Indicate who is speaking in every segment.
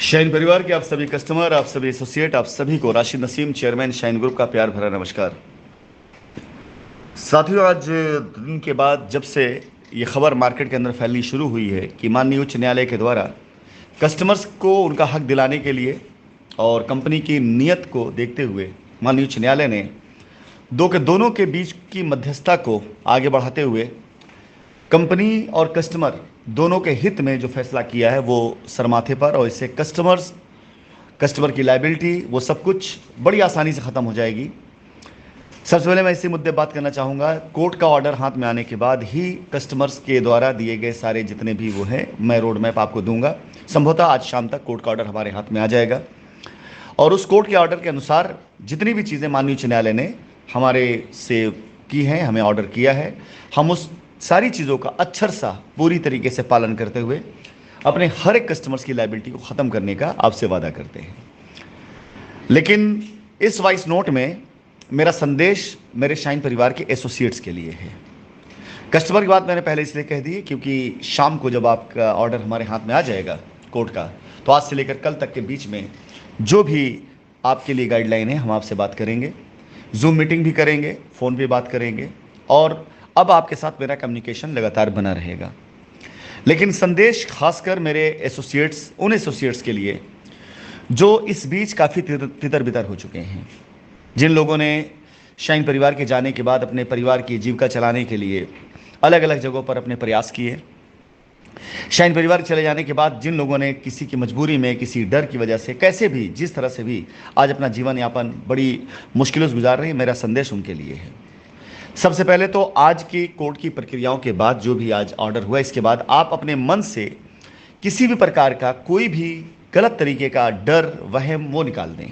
Speaker 1: Shine परिवार के आप सभी कस्टमर, आप सभी एसोसिएट, आप सभी को Rashid Naseem, chairman shine group का प्यार भरा नमस्कार। साथियों, आज दिन के बाद जब से ये खबर मार्केट के अंदर फैलनी शुरू हुई है कि माननीय उच्च न्यायालय के द्वारा कस्टमर्स को उनका हक दिलाने के लिए और कंपनी की नीयत को देखते हुए माननीय उच्च न्यायालय ने दोनों के बीच की मध्यस्थता को आगे बढ़ाते हुए कंपनी और कस्टमर दोनों के हित में जो फैसला किया है वो सरमाथे पर, और इससे कस्टमर की लायबिलिटी वो सब कुछ बड़ी आसानी से ख़त्म हो जाएगी। सबसे पहले मैं इसी मुद्दे बात करना चाहूँगा। कोर्ट का ऑर्डर हाथ में आने के बाद ही कस्टमर्स के द्वारा दिए गए सारे जितने भी वो हैं, मैं रोड मैप आपको दूंगा। संभवतः आज शाम तक कोर्ट का ऑर्डर हमारे हाथ में आ जाएगा और उस कोर्ट के ऑर्डर के अनुसार जितनी भी चीज़ें माननीय उच्च न्यायालय ने हमारे से की हैं, हमें ऑर्डर किया है, हम उस सारी चीज़ों का अक्षर सा पूरी तरीके से पालन करते हुए अपने हर एक कस्टमर्स की लायबिलिटी को ख़त्म करने का आपसे वादा करते हैं। लेकिन इस वॉइस नोट में मेरा संदेश मेरे शाइन परिवार के एसोसिएट्स के लिए है। कस्टमर की बात मैंने पहले इसलिए कह दी है क्योंकि शाम को जब आपका ऑर्डर हमारे हाथ में आ जाएगा कोर्ट का, तो आज से लेकर कल तक के बीच में जो भी आपके लिए गाइडलाइन है हम आपसे बात करेंगे, जूम मीटिंग भी करेंगे, फ़ोन पे बात करेंगे और अब आपके साथ मेरा कम्युनिकेशन लगातार बना रहेगा। लेकिन संदेश खासकर मेरे उन एसोसिएट्स के लिए जो इस बीच काफ़ी तितर बितर हो चुके हैं, जिन लोगों ने शाइन परिवार के जाने के बाद अपने परिवार की जीविका चलाने के लिए अलग अलग जगहों पर अपने प्रयास किए। शाइन परिवार चले जाने के बाद जिन लोगों ने किसी की मजबूरी में, किसी डर की वजह से, कैसे भी, जिस तरह से भी आज अपना जीवन यापन बड़ी मुश्किलों से गुजार रहे हैं, मेरा संदेश उनके लिए है। सबसे पहले तो आज की कोर्ट की प्रक्रियाओं के बाद जो भी आज ऑर्डर हुआ, इसके बाद आप अपने मन से किसी भी प्रकार का कोई भी गलत तरीके का डर, वहम वो निकाल दें।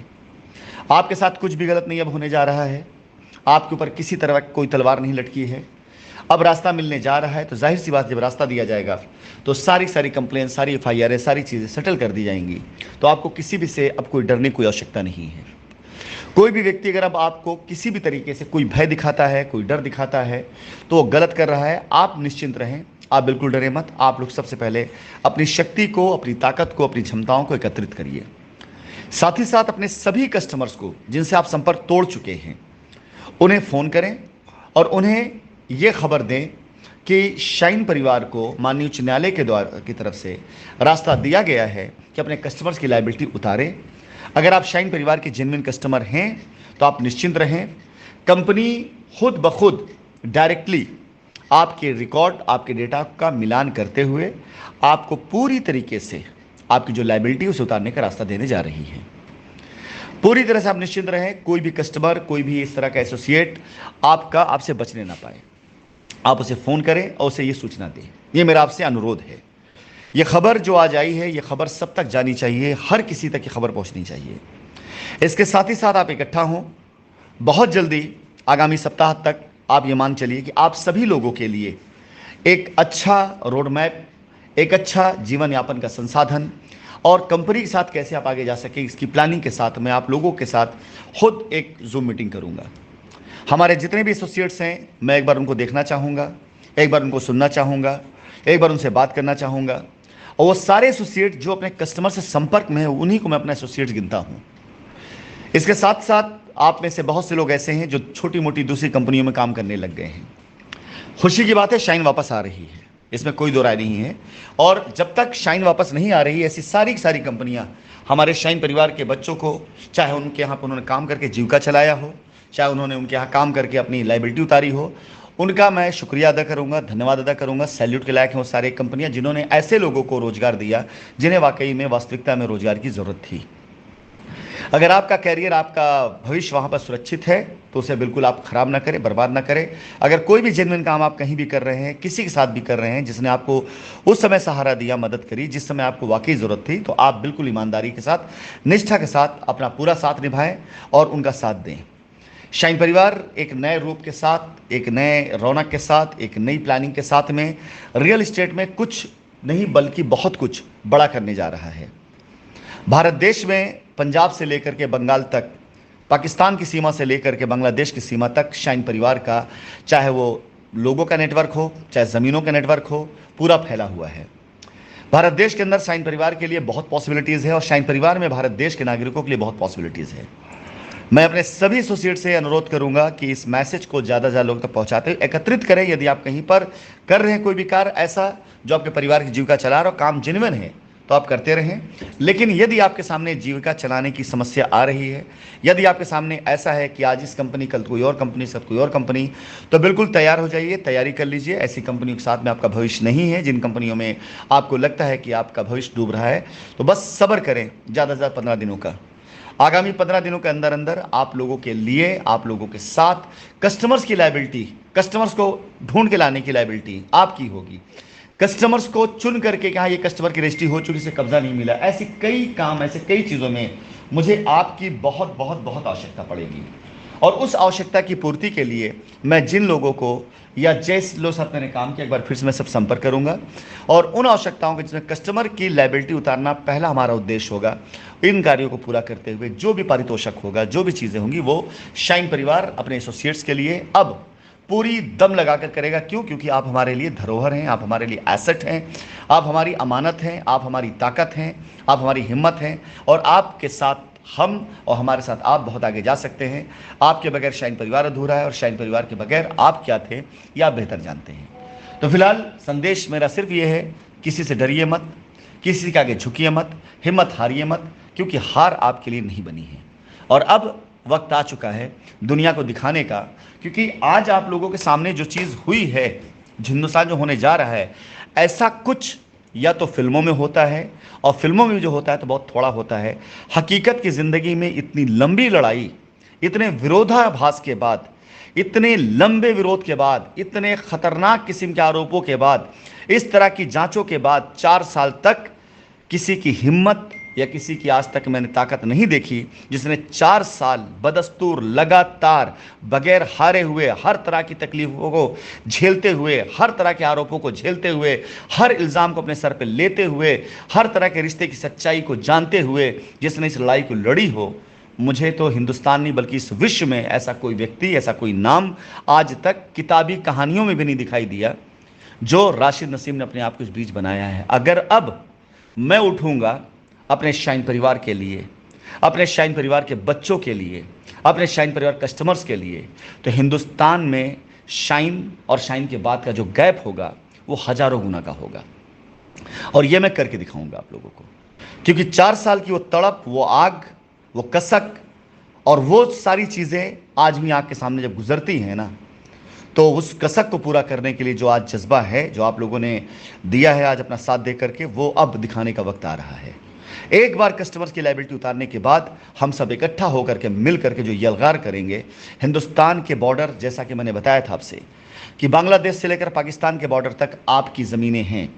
Speaker 1: आपके साथ कुछ भी गलत नहीं अब होने जा रहा है, आपके ऊपर किसी तरह की कोई तलवार नहीं लटकी है। अब रास्ता मिलने जा रहा है तो जाहिर सी बात, जब रास्ता दिया जाएगा तो सारी कंप्लेन, सारी FIR, सारी चीज़ें सेटल कर दी जाएंगी। तो आपको किसी भी से अब कोई डरने की कोई आवश्यकता नहीं है। कोई भी व्यक्ति अगर अब आपको किसी भी तरीके से कोई भय दिखाता है, कोई डर दिखाता है, तो वो गलत कर रहा है। आप निश्चिंत रहें, आप बिल्कुल डरे मत। आप लोग सबसे पहले अपनी शक्ति को, अपनी ताकत को, अपनी क्षमताओं को एकत्रित करिए। साथ ही साथ अपने सभी कस्टमर्स को जिनसे आप संपर्क तोड़ चुके हैं, उन्हें फ़ोन करें और उन्हें ये खबर दें कि शाइन परिवार को माननीय उच्च न्यायालय के द्वारा की तरफ से रास्ता दिया गया है कि अपने कस्टमर्स की लायबिलिटी उतारें। अगर आप शाइन परिवार के जेन्युइन कस्टमर हैं तो आप निश्चिंत रहें, कंपनी खुद ब खुद डायरेक्टली आपके रिकॉर्ड, आपके डेटा का मिलान करते हुए आपको पूरी तरीके से आपकी जो लायबिलिटी उसे उतारने का रास्ता देने जा रही है। पूरी तरह से आप निश्चिंत रहें, कोई भी कस्टमर, कोई भी इस तरह का एसोसिएट आपसे बचने ना पाए। आप उसे फ़ोन करें और उसे ये सूचना दें, ये मेरा आपसे अनुरोध है। ये खबर जो आज आई है, ये खबर सब तक जानी चाहिए, हर किसी तक ये खबर पहुंचनी चाहिए। इसके साथ ही साथ आप इकट्ठा हों। बहुत जल्दी आगामी सप्ताह तक आप ये मान चलिए कि आप सभी लोगों के लिए एक अच्छा रोड मैप, एक अच्छा जीवन यापन का संसाधन और कंपनी के साथ कैसे आप आगे जा सकें, इसकी प्लानिंग के साथ मैं आप लोगों के साथ खुद एक जूम मीटिंग करूंगा। हमारे जितने भी एसोसिएट्स हैं, मैं एक बार उनको देखना चाहूँगा, एक बार उनको सुनना चाहूँगा, एक बार उनसे बात करना चाहूँगा। और वो सारे एसोसिएट जो अपने कस्टमर से संपर्क में है, उन्हीं को मैं अपना एसोसिएट गिनता हूँ। इसके साथ साथ आप में से बहुत से लोग ऐसे हैं जो छोटी मोटी दूसरी कंपनियों में काम करने लग गए हैं। खुशी की बात है, शाइन वापस आ रही है, इसमें कोई दो राय नहीं है। और जब तक शाइन वापस नहीं आ रही, ऐसी सारी कंपनियां हमारे शाइन परिवार के बच्चों को, चाहे उनके यहाँ पर उन्होंने काम करके जीविका चलाया हो, चाहे उन्होंने उनके यहाँ काम करके अपनी लायबिलिटी उतारी हो, उनका मैं शुक्रिया अदा करूंगा, धन्यवाद अदा करूंगा। सैल्यूट के लायक हैं वो सारे कंपनियां जिन्होंने ऐसे लोगों को रोजगार दिया जिन्हें वाकई में वास्तविकता में रोजगार की ज़रूरत थी। अगर आपका कैरियर, आपका भविष्य वहाँ पर सुरक्षित है तो उसे बिल्कुल आप खराब ना करें, बर्बाद ना करें। अगर कोई भी जेन्युइन काम आप कहीं भी कर रहे हैं, किसी के साथ भी कर रहे हैं जिसने आपको उस समय सहारा दिया, मदद करी, जिस समय आपको वाकई ज़रूरत थी, तो आप बिल्कुल ईमानदारी के साथ, निष्ठा के साथ अपना पूरा साथ निभाएं और उनका साथ दें। शाइन परिवार एक नए रूप के साथ, एक नए रौनक के साथ, एक नई प्लानिंग के साथ में रियल एस्टेट में कुछ नहीं बल्कि बहुत कुछ बड़ा करने जा रहा है। भारत देश में पंजाब से लेकर के बंगाल तक, पाकिस्तान की सीमा से लेकर के बांग्लादेश की सीमा तक शाइन परिवार का, चाहे वो लोगों का नेटवर्क हो, चाहे ज़मीनों का नेटवर्क हो, पूरा फैला हुआ है। भारत देश के अंदर शाइन परिवार के लिए बहुत पॉसिबिलिटीज़ है और शाइन परिवार में भारत देश के नागरिकों के लिए बहुत पॉसिबिलिटीज़ है। मैं अपने सभी एसोसिएट से अनुरोध करूंगा कि इस मैसेज को ज़्यादा से ज़्यादा लोगों तक पहुंचाते हुए एकत्रित करें। यदि आप कहीं पर कर रहे हैं कोई भी कार्य ऐसा जो आपके परिवार की जीविका चला रहा हो, काम जेन्युइन है, तो आप करते रहें। लेकिन यदि आपके सामने जीविका चलाने की समस्या आ रही है, यदि आपके सामने ऐसा है कि आज इस कंपनी, कल कोई और कंपनी, सब कोई और कंपनी, तो बिल्कुल तैयार हो जाइए, तैयारी कर लीजिए। ऐसी कंपनियों के साथ में आपका भविष्य नहीं है। जिन कंपनियों में आपको लगता है कि आपका भविष्य डूब रहा है, तो बस सब्र करें ज़्यादा से ज़्यादा 15 दिनों का। आगामी 15 दिनों के अंदर अंदर आप लोगों के लिए, आप लोगों के साथ कस्टमर्स की लायबिलिटी, कस्टमर्स को ढूंढ के लाने की लायबिलिटी आपकी होगी। कस्टमर्स को चुन करके कहा ये कस्टमर की रजिस्ट्री हो चुकी, से कब्जा नहीं मिला, ऐसी कई काम, ऐसे कई चीज़ों में मुझे आपकी बहुत बहुत बहुत आवश्यकता पड़ेगी। और उस आवश्यकता की पूर्ति के लिए मैं जिन लोगों को या जिस लोग साथ मैंने काम किया, एक बार फिर से मैं सब संपर्क करूंगा और उन आवश्यकताओं के जिसमें कस्टमर की लायबिलिटी उतारना पहला हमारा उद्देश्य होगा। इन कार्यों को पूरा करते हुए जो भी पारितोषिक होगा, जो भी चीज़ें होंगी, वो शाइन परिवार अपने एसोसिएट्स के लिए अब पूरी दम लगाकर करेगा। क्यों? क्योंकि आप हमारे लिए धरोहर हैं, आप हमारे लिए एसेट हैं, आप हमारी अमानत हैं, आप हमारी ताकत हैं, आप हमारी हिम्मत हैं और आपके साथ हम और हमारे साथ आप बहुत आगे जा सकते हैं। आपके बगैर शाइन परिवार अधूरा है और शाइन परिवार के बगैर आप क्या थे ये आप बेहतर जानते हैं। तो फिलहाल संदेश मेरा सिर्फ ये है, किसी से डरिए मत, किसी के आगे झुकिए मत, हिम्मत हारिए मत, क्योंकि हार आपके लिए नहीं बनी है। और अब वक्त आ चुका है दुनिया को दिखाने का, क्योंकि आज आप लोगों के सामने जो चीज़ हुई है, हिंदुस्तान जो होने जा रहा है, ऐसा कुछ या तो फिल्मों में होता है और फिल्मों में जो होता है तो बहुत थोड़ा होता है। हकीकत की ज़िंदगी में इतनी लंबी लड़ाई, इतने विरोधाभास के बाद, इतने लंबे विरोध के बाद, इतने खतरनाक किस्म के आरोपों के बाद, इस तरह की जांचों के बाद 4 साल तक किसी की हिम्मत या किसी की आज तक मैंने ताकत नहीं देखी जिसने 4 साल बदस्तूर लगातार बगैर हारे हुए, हर तरह की तकलीफों को झेलते हुए, हर तरह के आरोपों को झेलते हुए, हर इल्ज़ाम को अपने सर पे लेते हुए, हर तरह के रिश्ते की सच्चाई को जानते हुए जिसने इस लड़ाई को लड़ी हो। मुझे तो हिंदुस्तान नहीं बल्कि इस विश्व में ऐसा कोई व्यक्ति, ऐसा कोई नाम आज तक किताबी कहानियों में भी नहीं दिखाई दिया जो राशिद नसीम ने अपने आप को इस बीच बनाया है। अगर अब मैं उठूंगा अपने शाइन परिवार के लिए, अपने शाइन परिवार के बच्चों के लिए, अपने शाइन परिवार कस्टमर्स के लिए, तो हिंदुस्तान में शाइन और शाइन के बाद का जो गैप होगा वो हजारों गुना का होगा। और ये मैं करके दिखाऊंगा आप लोगों को, क्योंकि 4 साल की वो तड़प, वो आग, वो कसक और वो सारी चीज़ें आज भी आग के सामने जब गुजरती हैं ना, तो उस कसक को पूरा करने के लिए जो आज जज्बा है, जो आप लोगों ने दिया है आज अपना साथ दे करके, वो अब दिखाने का वक्त आ रहा है। एक बार कस्टमर्स की लायबिलिटी उतारने के बाद हम सब इकट्ठा होकर के, मिल करके जो यलगार करेंगे, हिंदुस्तान के बॉर्डर, जैसा कि मैंने बताया था आपसे कि बांग्लादेश से लेकर पाकिस्तान के बॉर्डर तक आपकी ज़मीनें हैं,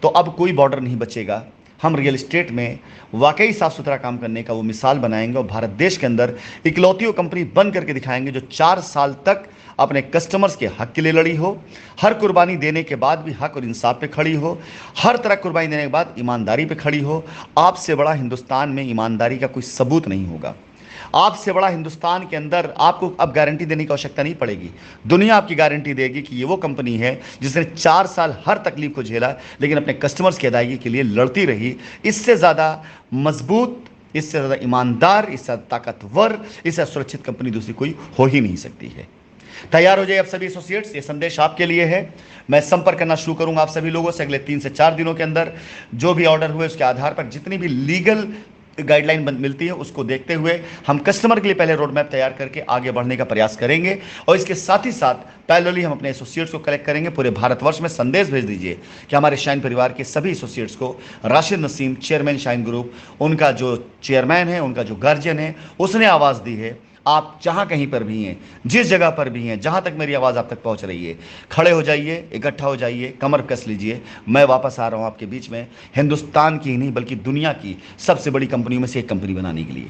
Speaker 1: तो अब कोई बॉर्डर नहीं बचेगा। हम रियल एस्टेट में वाकई साफ़ सुथरा काम करने का वो मिसाल बनाएंगे और भारत देश के अंदर इकलौती वो कंपनी बन करके दिखाएंगे जो 4 साल तक अपने कस्टमर्स के हक के लिए लड़ी हो, हर कुर्बानी देने के बाद भी हक और इंसाफ पे खड़ी हो, हर तरह कुर्बानी देने के बाद ईमानदारी पे खड़ी हो। आपसे बड़ा हिंदुस्तान में ईमानदारी का कोई सबूत नहीं होगा। आपसे बड़ा हिंदुस्तान के अंदर आपको अब गारंटी देने की आवश्यकता नहीं पड़ेगी। दुनिया आपकी गारंटी देगी कि ये वो कंपनी है जिसने 4 साल हर तकलीफ को झेला लेकिन अपने कस्टमर्स की अदायगी के लिए लड़ती रही। इससे ज़्यादा मजबूत, इससे ज़्यादा ईमानदार, इससे ज़्यादा ताकतवर, इससे सुरक्षित कंपनी दूसरी कोई हो ही नहीं सकती है। तैयार हो जाइए आप सभी एसोसिएट्स, ये संदेश आपके लिए है। मैं संपर्क करना शुरू करूंगा आप सभी लोगों से अगले 3 से 4 दिनों के अंदर। जो भी ऑर्डर हुए उसके आधार पर जितनी भी लीगल गाइडलाइन मिलती है उसको देखते हुए हम कस्टमर के लिए पहले रोड मैप तैयार करके आगे बढ़ने का प्रयास करेंगे और इसके साथ ही साथ पैरेलली हम अपने एसोसिएट्स को कलेक्ट करेंगे। पूरे भारतवर्ष में संदेश भेज दीजिए कि हमारे शाइन परिवार के सभी एसोसिएट्स को Rashid Naseem, chairman shine group, उनका जो चेयरमैन है, उनका जो गार्जियन है, उसने आवाज़ दी है। आप जहाँ कहीं पर भी हैं, जिस जगह पर भी हैं, जहाँ तक मेरी आवाज़ आप तक पहुँच रही है, खड़े हो जाइए, इकट्ठा हो जाइए, कमर कस लीजिए। मैं वापस आ रहा हूँ आपके बीच में हिंदुस्तान की ही नहीं बल्कि दुनिया की सबसे बड़ी कंपनियों में से एक कंपनी बनाने के लिए।